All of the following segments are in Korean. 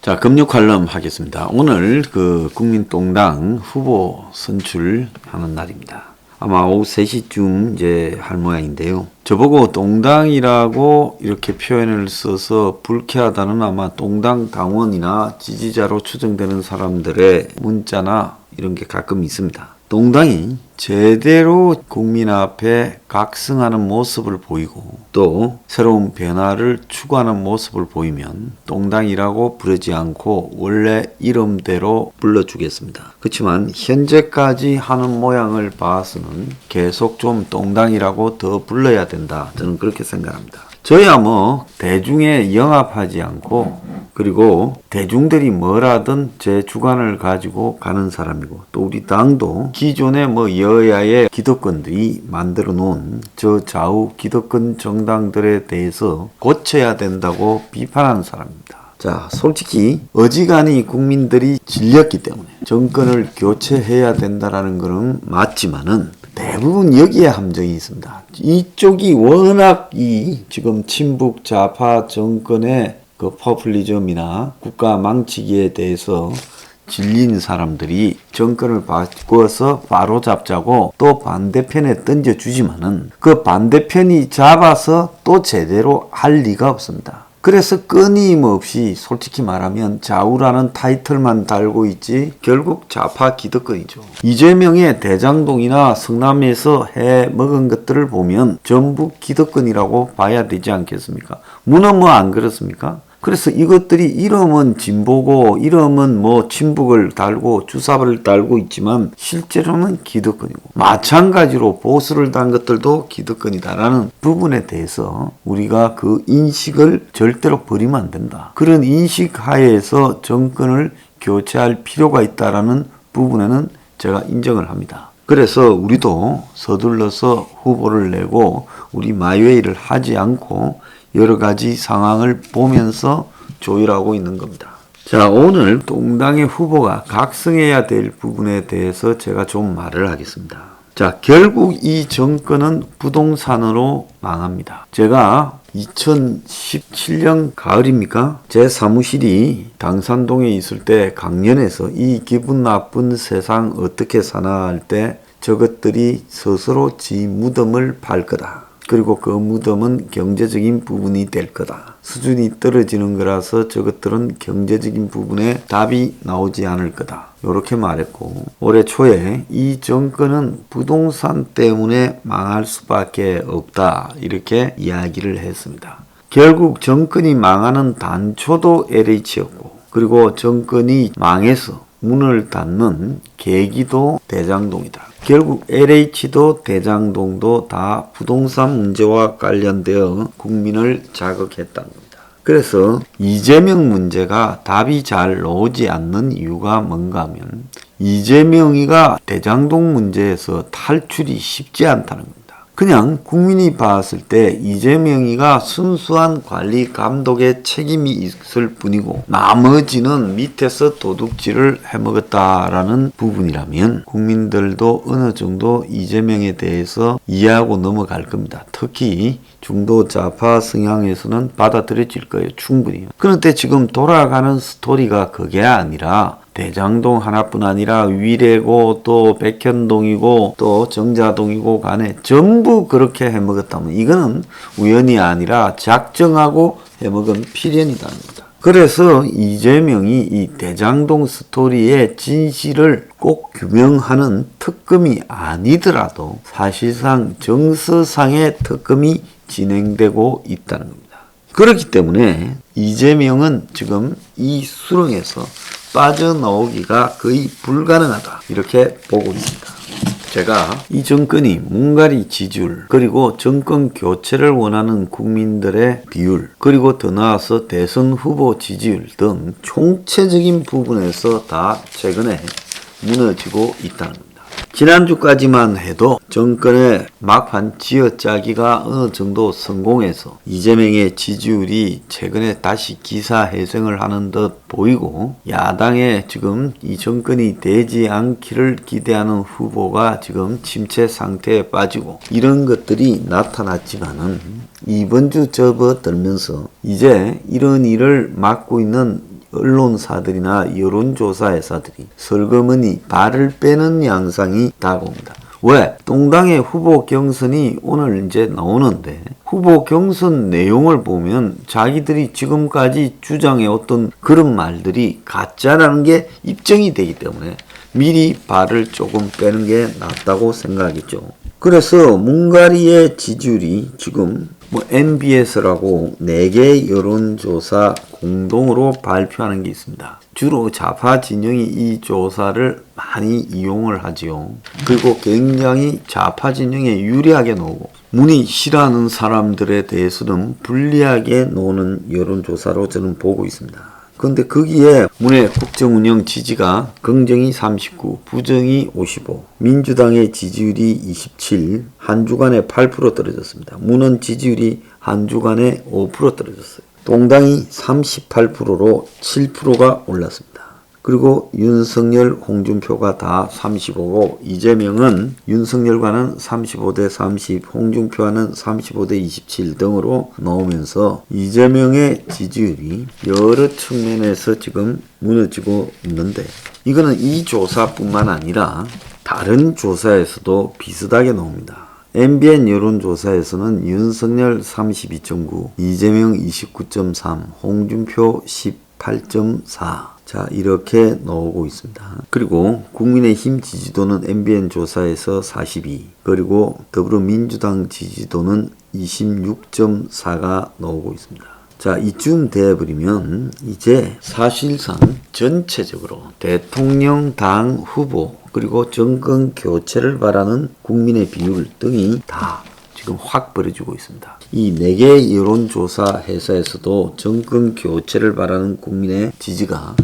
자, 금융 칼럼 하겠습니다. 오늘 국민동당 후보 선출하는 날입니다. 아마 오후 3시쯤 이제 할 모양인데요. 저보고 동당이라고 이렇게 표현을 써서 불쾌하다는 아마 동당 당원이나 지지자로 추정되는 사람들의 문자나 이런 게 가끔 있습니다. 동당이 제대로 국민 앞에 각성하는 모습을 보이고 또 새로운 변화를 추구하는 모습을 보이면 동당이라고 부르지 않고 원래 이름대로 불러주겠습니다. 그렇지만 현재까지 하는 모양을 봐서는 계속 좀 동당이라고 더 불러야 된다. 저는 그렇게 생각합니다. 저야 뭐 대중에 영합하지 않고 그리고 대중들이 뭐라든 제 주관을 가지고 가는 사람이고 또 우리 당도 기존의 여야의 기득권들이 만들어 놓은 저 좌우 기득권 정당들에 대해서 고쳐야 된다고 비판하는 사람입니다. 자, 솔직히 어지간히 국민들이 질렸기 때문에 정권을 교체해야 된다라는 것은 맞지만은 대부분 여기에 함정이 있습니다. 이쪽이 워낙 지금 친북 좌파 정권의 포퓰리즘이나 국가 망치기에 대해서 질린 사람들이 정권을 바꾸어서 바로잡자고 또 반대편에 던져주지만은 그 반대편이 잡아서 또 제대로 할 리가 없습니다. 그래서 끊임없이 솔직히 말하면 좌우라는 타이틀만 달고 있지 결국 좌파 기득권이죠. 이재명의 대장동이나 성남에서 해 먹은 것들을 보면 전부 기득권이라고 봐야 되지 않겠습니까? 문은 안 그렇습니까? 그래서 이것들이 이름은 진보고 이름은 친북을 달고 주사를 달고 있지만 실제로는 기득권이고 마찬가지로 보수를 단 것들도 기득권이다라는 부분에 대해서 우리가 그 인식을 절대로 버리면 안 된다. 그런 인식 하에서 정권을 교체할 필요가 있다라는 부분에는 제가 인정을 합니다. 그래서 우리도 서둘러서 후보를 내고 우리 마이웨이를 하지 않고 여러 가지 상황을 보면서 조율하고 있는 겁니다. 자, 오늘 동당의 후보가 각성해야 될 부분에 대해서 제가 좀 말을 하겠습니다. 자, 결국 이 정권은 부동산으로 망합니다. 제가 2017년 가을입니까? 제 사무실이 당산동에 있을 때 강연에서 이 기분 나쁜 세상 어떻게 사나 할 때 저것들이 스스로 지 무덤을 팔 거다. 그리고 그 무덤은 경제적인 부분이 될 거다. 수준이 떨어지는 거라서 저것들은 경제적인 부분에 답이 나오지 않을 거다. 이렇게 말했고 올해 초에 이 정권은 부동산 때문에 망할 수밖에 없다. 이렇게 이야기를 했습니다. 결국 정권이 망하는 단초도 LH였고 그리고 정권이 망해서 문을 닫는 계기도 대장동이다. 결국 LH도 대장동도 다 부동산 문제와 관련되어 국민을 자극했다는 겁니다. 그래서 이재명 문제가 답이 잘 나오지 않는 이유가 뭔가 하면 이재명이가 대장동 문제에서 탈출이 쉽지 않다는 겁니다. 그냥 국민이 봤을 때 이재명이가 순수한 관리 감독의 책임이 있을 뿐이고 나머지는 밑에서 도둑질을 해먹었다라는 부분이라면 국민들도 어느 정도 이재명에 대해서 이해하고 넘어갈 겁니다. 특히 중도 좌파 성향에서는 받아들여질 거예요. 충분히. 그런데 지금 돌아가는 스토리가 그게 아니라 대장동 하나뿐 아니라 위례고 또 백현동이고 또 정자동이고 간에 전부 그렇게 해먹었다면 이거는 우연이 아니라 작정하고 해먹은 필연이라는 겁니다. 그래서 이재명이 이 대장동 스토리의 진실을 꼭 규명하는 특검이 아니더라도 사실상 정서상의 특검이 진행되고 있다는 겁니다. 그렇기 때문에 이재명은 지금 이 수렁에서 빠져나오기가 거의 불가능하다 이렇게 보고 있습니다. 제가 이 정권이 문가리 지지율 그리고 정권 교체를 원하는 국민들의 비율 그리고 더 나아서 대선 후보 지지율 등 총체적인 부분에서 다 최근에 무너지고 있다는 겁니다. 지난주까지만 해도 정권의 막판 쥐어짜기가 어느 정도 성공해서 이재명의 지지율이 최근에 다시 기사회생을 하는 듯 보이고 야당에 지금 이 정권이 되지 않기를 기대하는 후보가 지금 침체 상태에 빠지고 이런 것들이 나타났지만은 이번 주 접어들면서 이제 이런 일을 막고 있는 언론사들이나 여론조사 회사들이 슬그머니 발을 빼는 양상이 다가옵니다. 왜? 똥당의 후보 경선이 오늘 이제 나오는데 후보 경선 내용을 보면 자기들이 지금까지 주장해왔던 그런 말들이 가짜라는 게 입증이 되기 때문에 미리 발을 조금 빼는 게 낫다고 생각했죠. 그래서 문가리의 지지율이 지금 MBS라고 4개 여론조사 공동으로 발표하는 게 있습니다. 주로 좌파 진영이 이 조사를 많이 이용을 하지요. 그리고 굉장히 좌파 진영에 유리하게 나오고 문이 싫어하는 사람들에 대해서는 불리하게 나오는 여론조사로 저는 보고 있습니다. 그런데 거기에 문의 국정운영 지지가 긍정이 39, 부정이 55, 민주당의 지지율이 27, 한 주간에 8% 떨어졌습니다. 문은 지지율이 한 주간에 5% 떨어졌어요. 동당이 38%로 7%가 올랐습니다. 그리고 윤석열, 홍준표가 다 35고 이재명은 윤석열과는 35대 30, 홍준표와는 35대 27 등으로 나오면서 이재명의 지지율이 여러 측면에서 지금 무너지고 있는데 이거는 이 조사뿐만 아니라 다른 조사에서도 비슷하게 나옵니다. MBN 여론조사에서는 윤석열 32.9, 이재명 29.3, 홍준표 18.4 자 이렇게 나오고 있습니다. 그리고 국민의힘 지지도는 MBN 조사에서 42 그리고 더불어민주당 지지도는 26.4가 나오고 있습니다. 자 이쯤 돼버리면 이제 사실상 전체적으로 대통령 당 후보 그리고 정권 교체를 바라는 국민의 비율 등이 다 지금 확 벌어지고 있습니다. 이 4개 여론조사 회사에서도 정권 교체를 바라는 국민의 지지가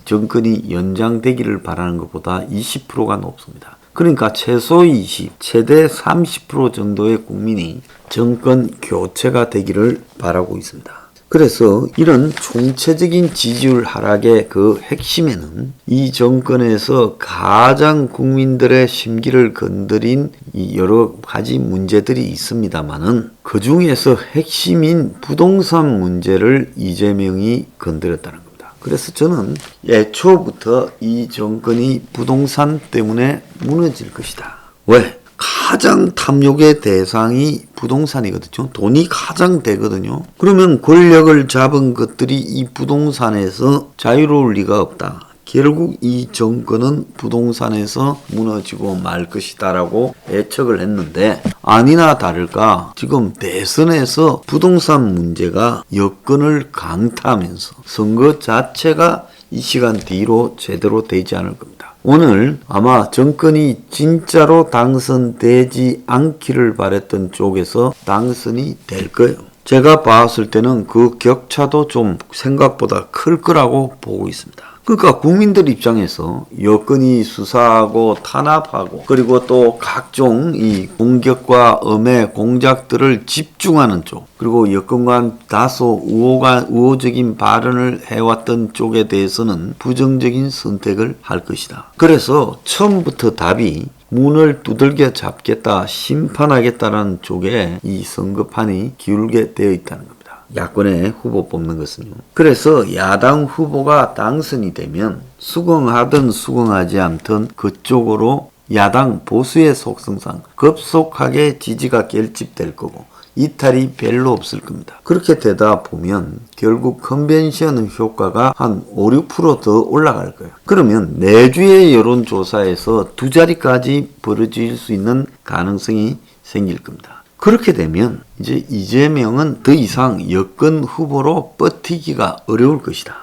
정권이 연장되기를 바라는 것보다 20%가 높습니다. 그러니까 최소 20, 최대 30% 정도의 국민이 정권 교체가 되기를 바라고 있습니다. 그래서 이런 총체적인 지지율 하락의 그 핵심에는 이 정권에서 가장 국민들의 심기를 건드린 이 여러 가지 문제들이 있습니다만은 그 중에서 핵심인 부동산 문제를 이재명이 건드렸다는 겁니다. 그래서 저는 애초부터 이 정권이 부동산 때문에 무너질 것이다. 왜? 가장 탐욕의 대상이 부동산이거든요. 돈이 가장 되거든요. 그러면 권력을 잡은 것들이 이 부동산에서 자유로울 리가 없다. 결국 이 정권은 부동산에서 무너지고 말 것이다라고 예측을 했는데 아니나 다를까 지금 대선에서 부동산 문제가 여건을 강타하면서 선거 자체가 이 시간 뒤로 제대로 되지 않을 겁니다. 오늘 아마 정권이 진짜로 당선되지 않기를 바랬던 쪽에서 당선이 될 거예요. 제가 봤을 때는 그 격차도 좀 생각보다 클 거라고 보고 있습니다. 그러니까 국민들 입장에서 여건이 수사하고 탄압하고 그리고 또 각종 이 공격과 엄해 공작들을 집중하는 쪽 그리고 여건과 다소 우호적인 발언을 해왔던 쪽에 대해서는 부정적인 선택을 할 것이다. 그래서 처음부터 답이 문을 두들겨 잡겠다, 심판하겠다라는 쪽에 이 선거판이 기울게 되어 있다는 겁니다. 야권의 후보 뽑는 것은요. 그래서 야당 후보가 당선이 되면 수긍하든 수긍하지 않든 그쪽으로 야당 보수의 속성상 급속하게 지지가 결집될 거고 이탈이 별로 없을 겁니다. 그렇게 되다 보면 결국 컨벤션 효과가 한 5, 6% 더 올라갈 거예요. 그러면 내주의 여론조사에서 2자리까지 벌어질 수 있는 가능성이 생길 겁니다. 그렇게 되면 이제 이재명은 더 이상 여권 후보로 버티기가 어려울 것이다.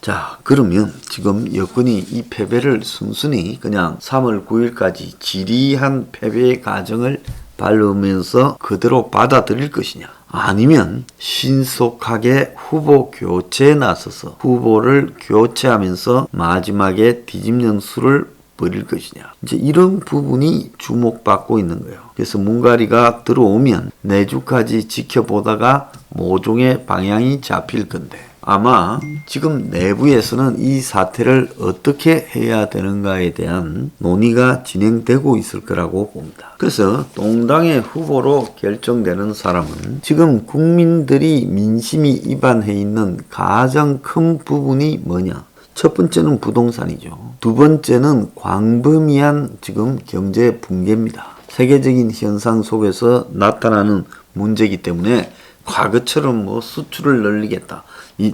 자, 그러면 지금 여권이 이 패배를 순순히 그냥 3월 9일까지 지리한 패배의 과정을 밟으면서 그대로 받아들일 것이냐 아니면 신속하게 후보 교체에 나서서 후보를 교체하면서 마지막에 뒤집는 수를 벌일 것이냐 이제 이런 부분이 주목받고 있는 거예요. 그래서 문가리가 들어오면 내주까지 지켜보다가 모종의 방향이 잡힐 건데 아마 지금 내부에서는 이 사태를 어떻게 해야 되는가에 대한 논의가 진행되고 있을 거라고 봅니다. 그래서 동당의 후보로 결정되는 사람은 지금 국민들이 민심이 입안해 있는 가장 큰 부분이 뭐냐? 첫 번째는 부동산이죠. 두 번째는 광범위한 지금 경제 붕괴입니다. 세계적인 현상 속에서 나타나는 문제이기 때문에 과거처럼 수출을 늘리겠다.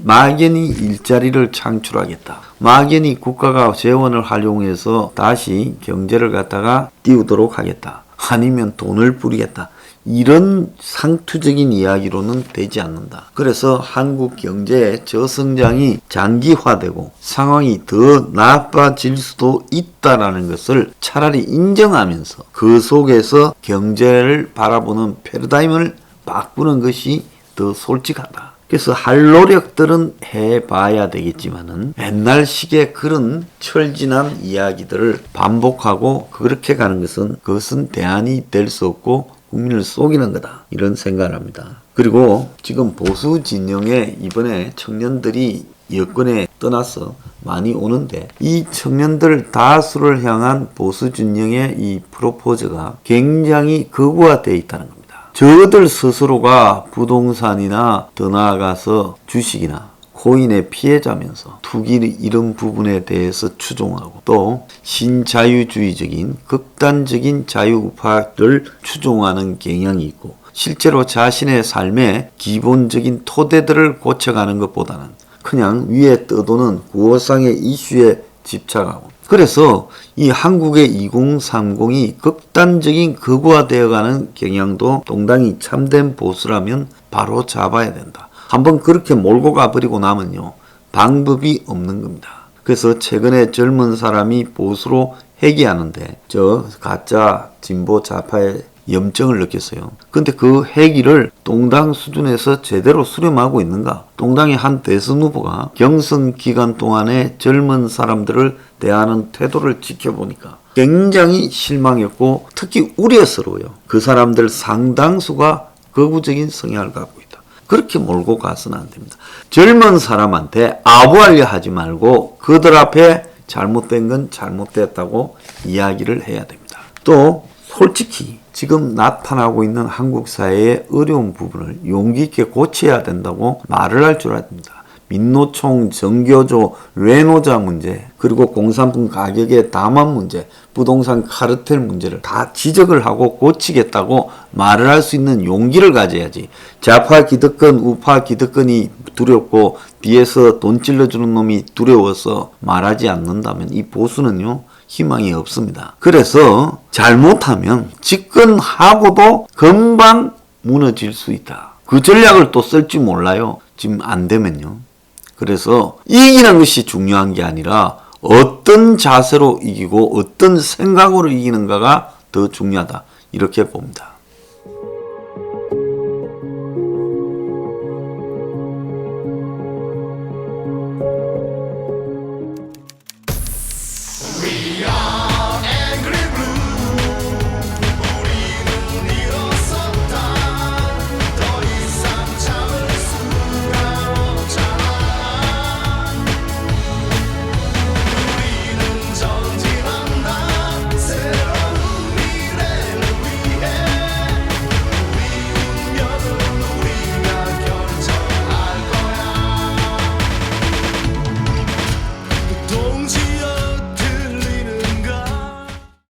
막연히 일자리를 창출하겠다. 막연히 국가가 재원을 활용해서 다시 경제를 갖다가 띄우도록 하겠다. 아니면 돈을 뿌리겠다. 이런 상투적인 이야기로는 되지 않는다. 그래서 한국 경제의 저성장이 장기화되고 상황이 더 나빠질 수도 있다라는 것을 차라리 인정하면서 그 속에서 경제를 바라보는 패러다임을 바꾸는 것이 더 솔직하다. 그래서 할 노력들은 해봐야 되겠지만은 옛날식의 그런 철진한 이야기들을 반복하고 그렇게 가는 것은 그것은 대안이 될 수 없고 국민을 속이는 거다. 이런 생각을 합니다. 그리고 지금 보수 진영에 이번에 청년들이 여권에 떠나서 많이 오는데 이 청년들 다수를 향한 보수 진영의 이 프로포즈가 굉장히 극우화되어 있다는 겁니다. 저들 스스로가 부동산이나 더 나아가서 주식이나 코인의 피해자면서 투기 이런 부분에 대해서 추종하고 또 신자유주의적인 극단적인 자유우파를 추종하는 경향이 있고 실제로 자신의 삶의 기본적인 토대들을 고쳐가는 것보다는 그냥 위에 떠도는 구호상의 이슈에 집착하고 그래서 이 한국의 2030이 극단적인 극우화되어가는 경향도 동당이 참된 보수라면 바로 잡아야 된다. 한번 그렇게 몰고 가버리고 나면요. 방법이 없는 겁니다. 그래서 최근에 젊은 사람이 보수로 회귀하는데 저 가짜 진보 좌파의 염증을 느꼈어요. 근데 그 회귀를 동당 수준에서 제대로 수렴하고 있는가? 동당의 한 대선 후보가 경선 기간 동안에 젊은 사람들을 대하는 태도를 지켜보니까 굉장히 실망했고 특히 우려스러워요. 그 사람들 상당수가 극우적인 성향을 갖고 있다. 그렇게 몰고 가서는 안 됩니다. 젊은 사람한테 아부하려 하지 말고 그들 앞에 잘못된 건 잘못됐다고 이야기를 해야 됩니다. 또 솔직히 지금 나타나고 있는 한국 사회의 어려운 부분을 용기 있게 고쳐야 된다고 말을 할 줄 압니다. 민노총, 정교조, 레노자 문제, 그리고 공산품 가격의 담합 문제, 부동산 카르텔 문제를 다 지적을 하고 고치겠다고 말을 할 수 있는 용기를 가져야지. 좌파 기득권, 우파 기득권이 두렵고 뒤에서 돈 찔러주는 놈이 두려워서 말하지 않는다면 이 보수는요. 희망이 없습니다. 그래서 잘못하면 집권하고도 금방 무너질 수 있다. 그 전략을 또 쓸지 몰라요. 지금 안 되면요. 그래서 이기는 것이 중요한 게 아니라 어떤 자세로 이기고 어떤 생각으로 이기는가가 더 중요하다. 이렇게 봅니다.